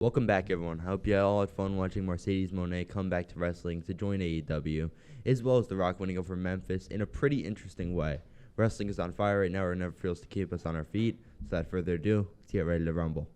Welcome back, everyone. I hope you all had fun watching Mercedes Moné come back to wrestling to join AEW, as well as The Rock winning over Memphis in a pretty interesting way. Wrestling is on fire right now, or never fails to keep us on our feet. So, without further ado, let's get ready to rumble.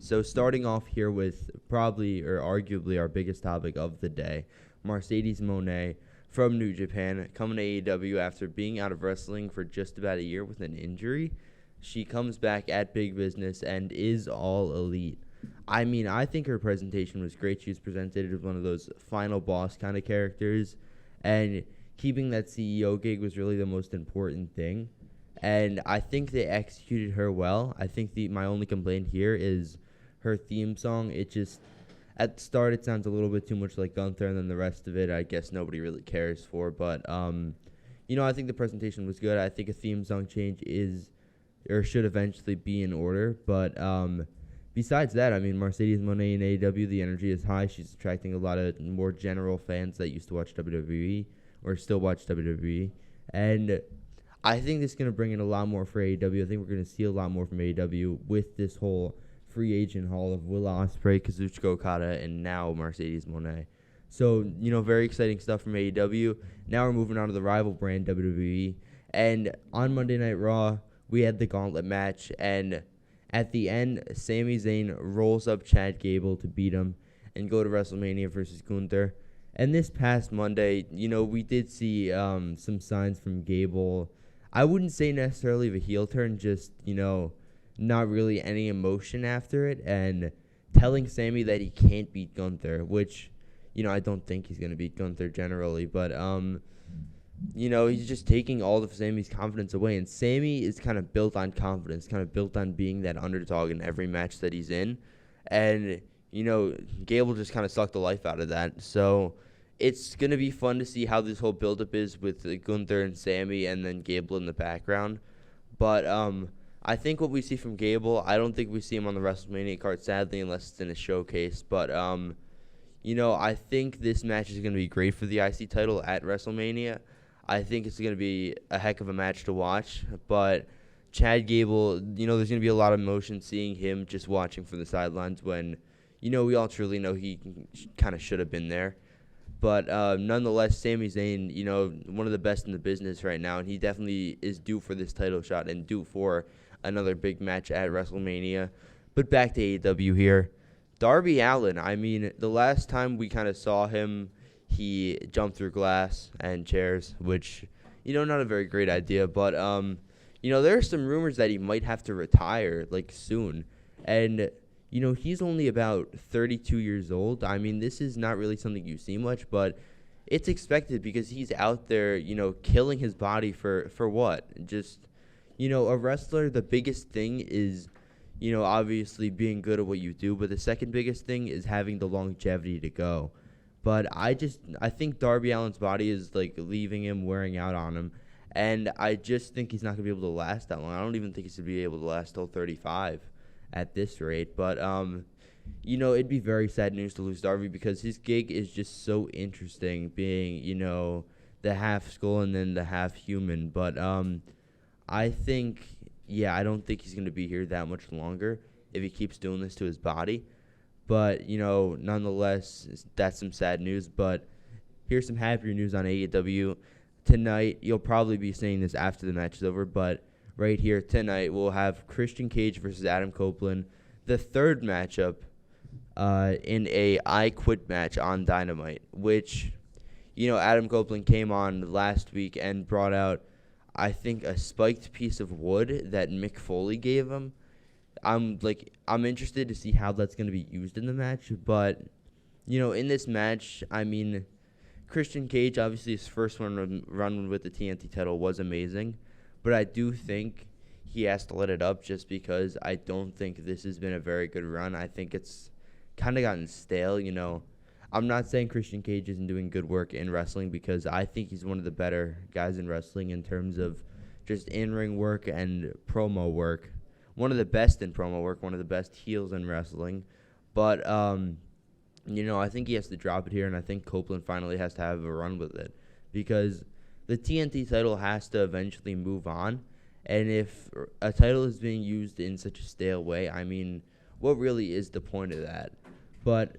So starting off here with probably or arguably our biggest topic of the day, Mercedes Moné from New Japan coming to AEW after being out of wrestling for just about a year with an injury. She comes back at Big Business and is all elite. I mean, I think her presentation was great. She was presented as one of those final boss kind of characters, and keeping that CEO gig was really the most important thing. And I think they executed her well. I think my only complaint here is her theme song. It just, at the start, it sounds a little bit too much like Gunther, and then the rest of it, I guess nobody really cares for. But, I think the presentation was good. I think a theme song change should eventually be in order. But besides that, I mean, Mercedes Moné in AEW, the energy is high. She's attracting a lot of more general fans that used to watch WWE or still watch WWE. And I think this is going to bring in a lot more for AEW. I think we're going to see a lot more from AEW with this whole free agent haul of Will Ospreay, Kazuchika Okada, and now Mercedes Moné. So, very exciting stuff from AEW. Now we're moving on to the rival brand, WWE. And on Monday Night Raw, we had the gauntlet match. And at the end, Sami Zayn rolls up Chad Gable to beat him and go to WrestleMania versus Gunther. And this past Monday, we did see some signs from Gable. I wouldn't say necessarily of a heel turn, just, not really any emotion after it, and telling Sami that he can't beat Gunther, which, I don't think he's going to beat Gunther generally, but, he's just taking all of Sami's confidence away, and Sami is kind of built on confidence, kind of built on being that underdog in every match that he's in, and, Gable just kind of sucked the life out of that, so it's going to be fun to see how this whole build-up is with Gunther and Sami and then Gable in the background, but, I think what we see from Gable, I don't think we see him on the WrestleMania card, sadly, unless it's in a showcase. But, I think this match is going to be great for the IC title at WrestleMania. I think it's going to be a heck of a match to watch. But Chad Gable, there's going to be a lot of emotion seeing him just watching from the sidelines when, we all truly know he kind of should have been there. But nonetheless, Sami Zayn, one of the best in the business right now, and he definitely is due for this title shot and due for another big match at WrestleMania. But back to AEW here. Darby Allin, I mean, the last time we kind of saw him, he jumped through glass and chairs, which, not a very great idea. But, there are some rumors that he might have to retire, soon. And, he's only about 32 years old. I mean, this is not really something you see much, but it's expected because he's out there, killing his body for what? Just, a wrestler, the biggest thing is, obviously being good at what you do, but the second biggest thing is having the longevity to go. But I think Darby Allin's body is, leaving him, wearing out on him, and I just think he's not going to be able to last that long. I don't even think he's going to be able to last till 35 at this rate, but, it'd be very sad news to lose Darby because his gig is just so interesting, being, the half skull and then the half human, but, I don't think he's going to be here that much longer if he keeps doing this to his body. But, nonetheless, that's some sad news. But here's some happier news on AEW. Tonight, you'll probably be saying this after the match is over, but right here tonight, we'll have Christian Cage versus Adam Copeland, the third matchup in a I Quit match on Dynamite, which, Adam Copeland came on last week and brought out, I think, a spiked piece of wood that Mick Foley gave him. I'm interested to see how that's going to be used in the match. But, in this match, I mean, Christian Cage, obviously his first run with the TNT title was amazing. But I do think he has to let it up just because I don't think this has been a very good run. I think it's kind of gotten stale, I'm not saying Christian Cage isn't doing good work in wrestling because I think he's one of the better guys in wrestling in terms of just in-ring work and promo work, one of the best in promo work, one of the best heels in wrestling. But, I think he has to drop it here, and I think Copeland finally has to have a run with it because the TNT title has to eventually move on. And if a title is being used in such a stale way, I mean, what really is the point of that? But,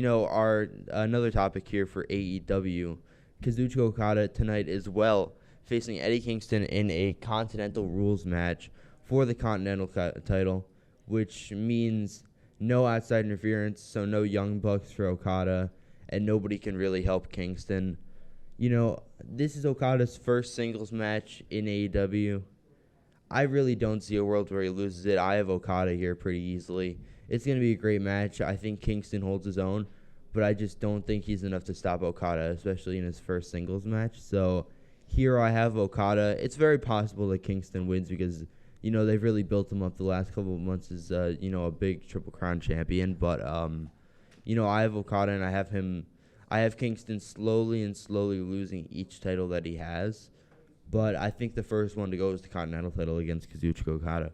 our another topic here for AEW, Kazuchika Okada tonight as well, facing Eddie Kingston in a Continental Rules match for the Continental title, which means no outside interference, so no Young Bucks for Okada, and nobody can really help Kingston. This is Okada's first singles match in AEW. I really don't see a world where he loses it. I have Okada here pretty easily. It's going to be a great match. I think Kingston holds his own, but I just don't think he's enough to stop Okada, especially in his first singles match. So here I have Okada. It's very possible that Kingston wins because, they've really built him up the last couple of months as, a big Triple Crown champion. But, I have Okada and I have Kingston slowly losing each title that he has. But I think the first one to go is the Continental title against Kazuchika Okada.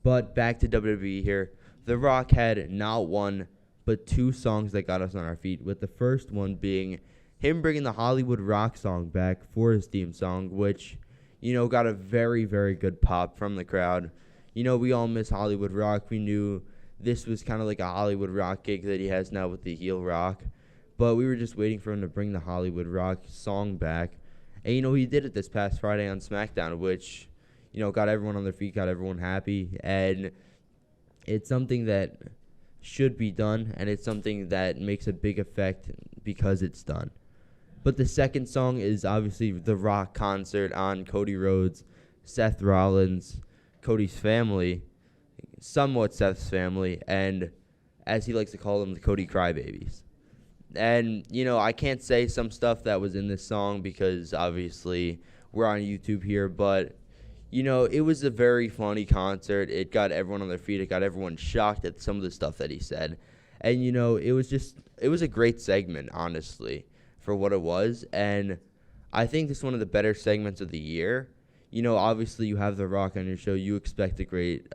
But back to WWE here. The Rock had not one, but two songs that got us on our feet, with the first one being him bringing the Hollywood Rock song back for his theme song, which, got a very, very good pop from the crowd. We all miss Hollywood Rock. We knew this was kind of like a Hollywood Rock gig that he has now with the heel Rock. But we were just waiting for him to bring the Hollywood Rock song back. And, he did it this past Friday on SmackDown, which, got everyone on their feet, got everyone happy. And it's something that should be done, and it's something that makes a big effect because it's done. But the second song is obviously the Rock concert on Cody Rhodes, Seth Rollins, Cody's family, somewhat Seth's family, and as he likes to call them, the Cody Crybabies. And, I can't say some stuff that was in this song because, obviously, we're on YouTube here. But, it was a very funny concert. It got everyone on their feet. It got everyone shocked at some of the stuff that he said. And, it was a great segment, honestly, for what it was. And I think this is one of the better segments of the year. Obviously, you have The Rock on your show. You expect a great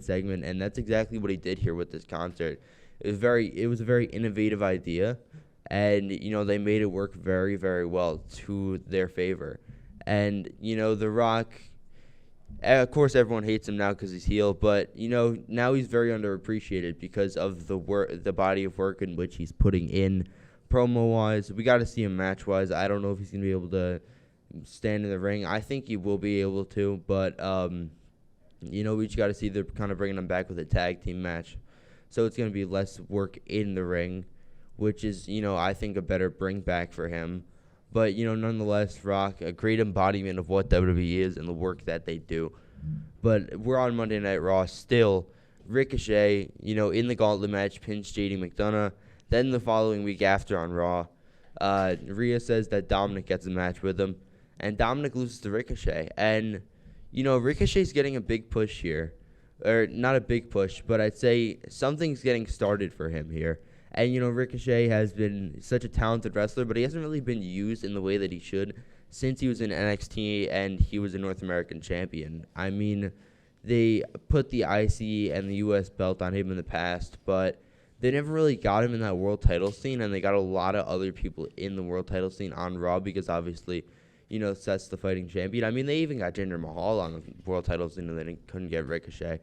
segment. And that's exactly what he did here with this concert. It was a very innovative idea, and, they made it work very, very well to their favor. And, The Rock, of course, everyone hates him now because he's heel, but, now he's very underappreciated because of the body of work in which he's putting in promo-wise. We got to see him match-wise. I don't know if he's going to be able to stand in the ring. I think he will be able to, but, we just got to see they're kind of bringing him back with a tag team match. So it's going to be less work in the ring, which is, I think a better bring back for him. But, nonetheless, Rock, a great embodiment of what WWE is and the work that they do. But we're on Monday Night Raw still. Ricochet, in the gauntlet match, pins JD McDonough. Then the following week after on Raw, Rhea says that Dominic gets a match with him. And Dominic loses to Ricochet. And, Ricochet's getting a big push here. Or not a big push, but I'd say something's getting started for him here. And, Ricochet has been such a talented wrestler, but he hasn't really been used in the way that he should since he was in NXT and he was a North American champion. I mean, they put the IC and the US belt on him in the past, but they never really got him in that world title scene, and they got a lot of other people in the world title scene on Raw because obviously, Seth's the fighting champion. I mean, they even got Jinder Mahal on the world title scene and they couldn't get Ricochet.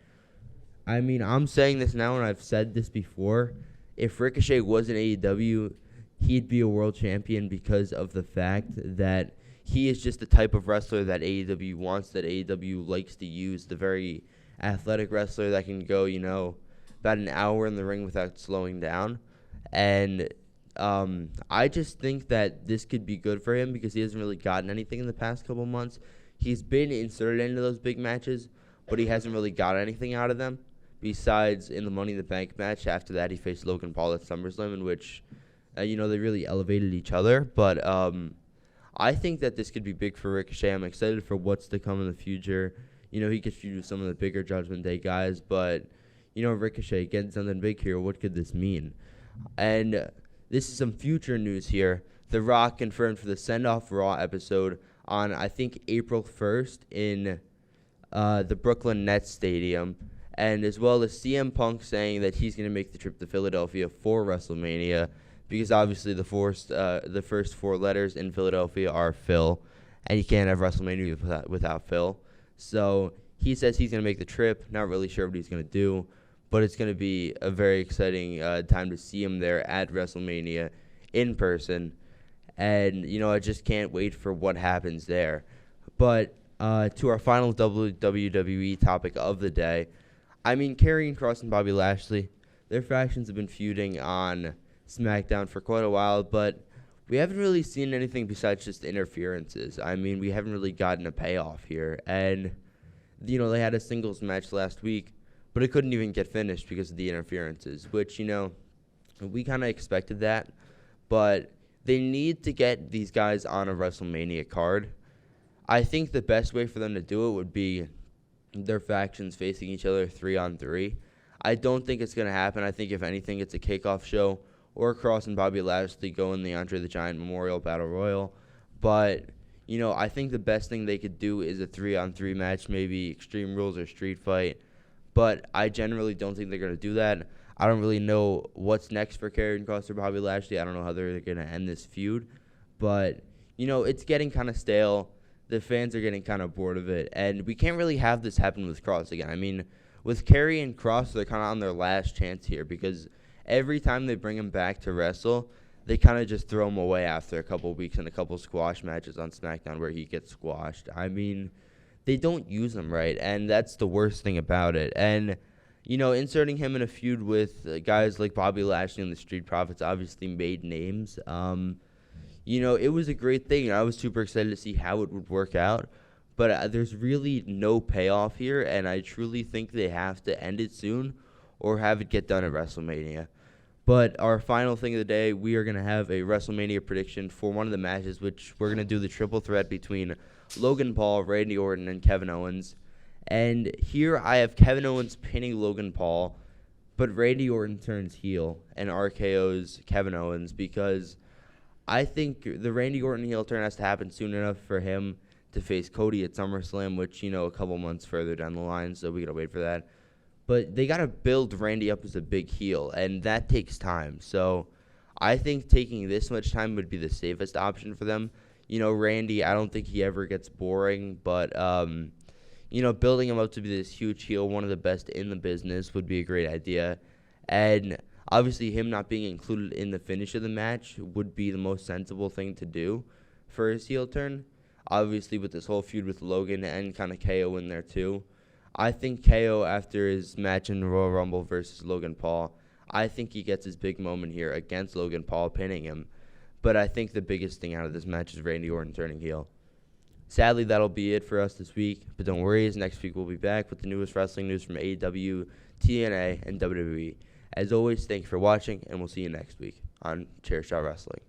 I mean, I'm saying this now and I've said this before. If Ricochet was in AEW, he'd be a world champion because of the fact that he is just the type of wrestler that AEW wants, that AEW likes to use, the very athletic wrestler that can go, about an hour in the ring without slowing down. And I just think that this could be good for him because he hasn't really gotten anything in the past couple months. He's been inserted into those big matches, but he hasn't really got anything out of them besides in the Money in the Bank match. After that, he faced Logan Paul at SummerSlam, in which, they really elevated each other. But I think that this could be big for Ricochet. I'm excited for what's to come in the future. He could feud with some of the bigger Judgment Day guys, but, Ricochet getting something big here. What could this mean? And this is some future news here. The Rock confirmed for the Send Off Raw episode on, I think, April 1st in the Brooklyn Nets Stadium, and as well as CM Punk saying that he's going to make the trip to Philadelphia for WrestleMania, because obviously the first four letters in Philadelphia are Phil, and you can't have WrestleMania without Phil. So he says he's going to make the trip. Not really sure what he's going to do, but it's going to be a very exciting time to see him there at WrestleMania in person. And, I just can't wait for what happens there. But to our final WWE topic of the day, Karrion Kross and Bobby Lashley, their factions have been feuding on SmackDown for quite a while, but we haven't really seen anything besides just interferences. We haven't really gotten a payoff here. And, they had a singles match last week, but it couldn't even get finished because of the interferences, which, we kind of expected that. But they need to get these guys on a WrestleMania card. I think the best way for them to do it would be their factions facing each other 3-on-3. I don't think it's going to happen. I think, if anything, it's a kickoff show, or Kross and Bobby Lashley go in the Andre the Giant Memorial Battle Royal. But, I think the best thing they could do is a 3-on-3 match, maybe Extreme Rules or Street Fight. But I generally don't think they're going to do that. I don't really know what's next for Karrion Kross or Bobby Lashley. I don't know how they're going to end this feud. But, it's getting kind of stale. The fans are getting kind of bored of it. And we can't really have this happen with Kross again. With Karrion Kross, they're kind of on their last chance here, because every time they bring him back to wrestle, they kind of just throw him away after a couple weeks in a couple squash matches on SmackDown where he gets squashed. They don't use him right, and that's the worst thing about it. And, inserting him in a feud with guys like Bobby Lashley and the Street Profits obviously made names. It was a great thing. I was super excited to see how it would work out. But there's really no payoff here, and I truly think they have to end it soon or have it get done at WrestleMania. But our final thing of the day, we are going to have a WrestleMania prediction for one of the matches, which we're going to do the triple threat between Logan Paul, Randy Orton, and Kevin Owens. And here I have Kevin Owens pinning Logan Paul, but Randy Orton turns heel and RKO's Kevin Owens, because I think the Randy Orton heel turn has to happen soon enough for him to face Cody at SummerSlam, which, a couple months further down the line, so we got to wait for that. But they got to build Randy up as a big heel, and that takes time. So I think taking this much time would be the safest option for them. Randy, I don't think he ever gets boring, but, building him up to be this huge heel, one of the best in the business, would be a great idea. And obviously him not being included in the finish of the match would be the most sensible thing to do for his heel turn. Obviously, with this whole feud with Logan and kind of KO in there too. I think KO, after his match in the Royal Rumble versus Logan Paul, I think he gets his big moment here against Logan Paul, pinning him. But I think the biggest thing out of this match is Randy Orton turning heel. Sadly, that'll be it for us this week. But don't worry, as next week we'll be back with the newest wrestling news from AEW, TNA, and WWE. As always, thank you for watching, and we'll see you next week on Chairshot Wrestling.